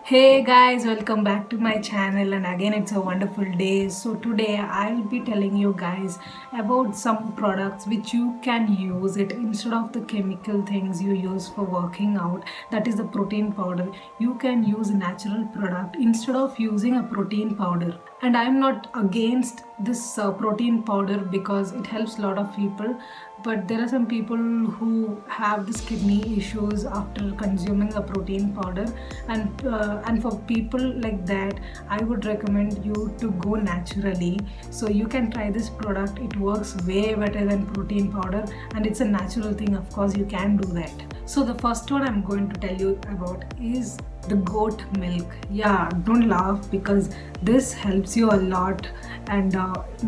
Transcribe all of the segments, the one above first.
Hey guys, welcome back to my channel, and again it's a wonderful day. So today I'll be telling you guys about some products which you can use it instead of the chemical things you use for working out. That is the protein powder. You can use a natural product instead of using a protein powder. And I'm not against this protein powder because it helps a lot of people, but there are some people who have this kidney issues after consuming a protein powder, and for people like that I would recommend you to go naturally. So you can try this product. It works way better than protein powder, and it's a natural thing. Of course you can do that. So the first one I'm going to tell you about is the goat milk. Yeah, don't laugh because this helps you a lot, and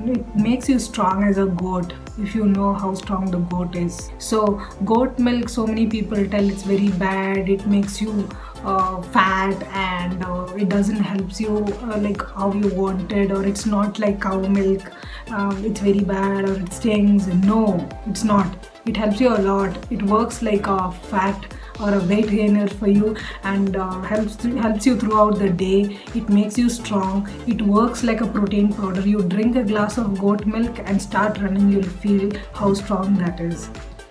it makes you strong as a goat if you know how strong the goat is. So goat milk, so many people tell it's very bad, it makes you fat, and it doesn't helps you like how you wanted, or it's not like cow milk, it's very bad, or it stings. No, it's not. It helps you a lot. It works like a fat or a weight gainer for you, and helps you throughout the day. It makes you strong. It works like a protein powder. You drink a glass of goat milk and start running, you'll feel how strong that is.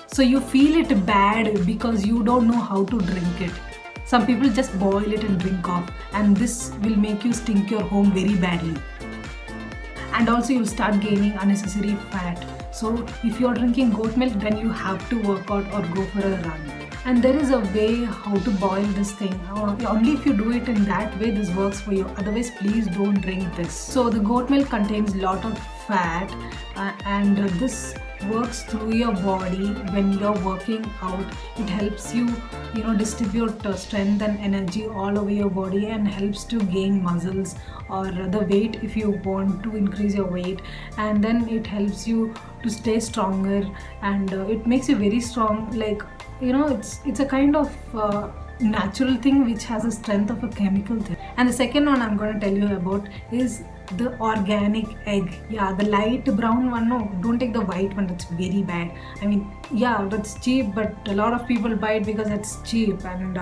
So you feel it bad because you don't know how to drink it. Some people just boil it and drink off, and this will make you stink your home very badly. And also you'll start gaining unnecessary fat. So if you're drinking goat milk, then you have to work out or go for a run. And there is a way how to boil this thing. Only if you do it in that way this works for you. Otherwise, please don't drink this. So the goat milk contains a lot of fat, and this works through your body when you're working out. It helps you distribute strength and energy all over your body, and helps to gain muscles or the weight if you want to increase your weight. And then it helps you to stay stronger, and it makes you very strong. Like, it's a kind of natural thing which has a strength of a chemical thing. And the second one I'm going to tell you about is the organic egg. Yeah, the light brown one. No, don't take the white one, that's very bad. I mean, yeah, that's cheap, but a lot of people buy it because it's cheap, and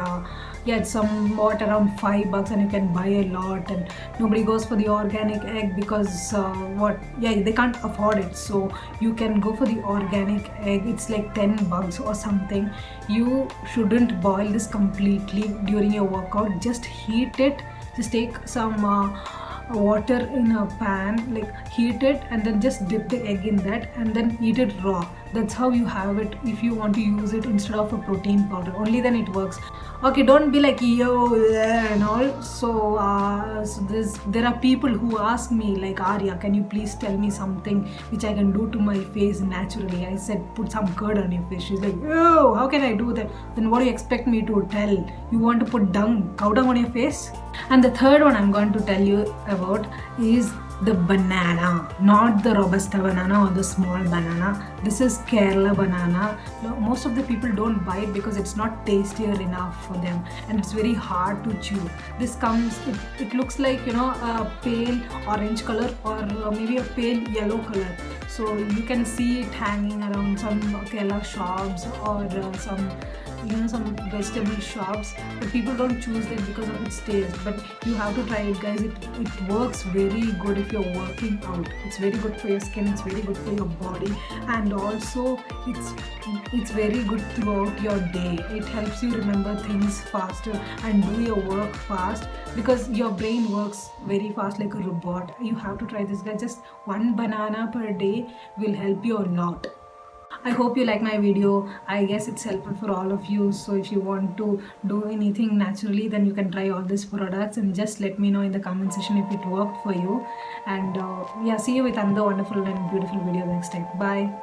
yeah, it's somewhat around $5, and you can buy a lot. And nobody goes for the organic egg because they can't afford it. So you can go for the organic egg. It's like $10 or something. You shouldn't boil this completely during your workout. Just heat it. Just take some water in a pan, like heat it, and then just dip the egg in that, and then eat it raw. That's how you have it if you want to use it instead of a protein powder. Only then it works. Okay, don't be like yo and all. So there are people who ask me like, Arya, can you please tell me something which I can do to my face naturally? I said, put some curd on your face. She's like, oh, how can I do that? Then what do you expect me to tell? You want to put cow dung on your face? And the third one I'm going to tell you about is the banana, not the robusta banana or the small banana. This is Kerala banana. Most of the people don't buy it because it's not tastier enough for them, and it's very hard to chew. This comes, it looks like a pale orange color, or maybe a pale yellow color. So you can see it hanging around some Kerala shops, or some vegetable shops, but people don't choose it because of its taste. But you have to try it, guys. It works very good if you're working out. It's very good for your skin, it's very good for your body, and also it's very good throughout your day. It helps you remember things faster and do your work fast, because your brain works very fast like a robot. You have to try this, guys. Just one banana per day will help you a lot. I hope you like my video. I guess it's helpful for all of you. So if you want to do anything naturally, then you can try all these products, and just let me know in the comment section if it worked for you. And yeah, see you with another wonderful and beautiful video next time. Bye.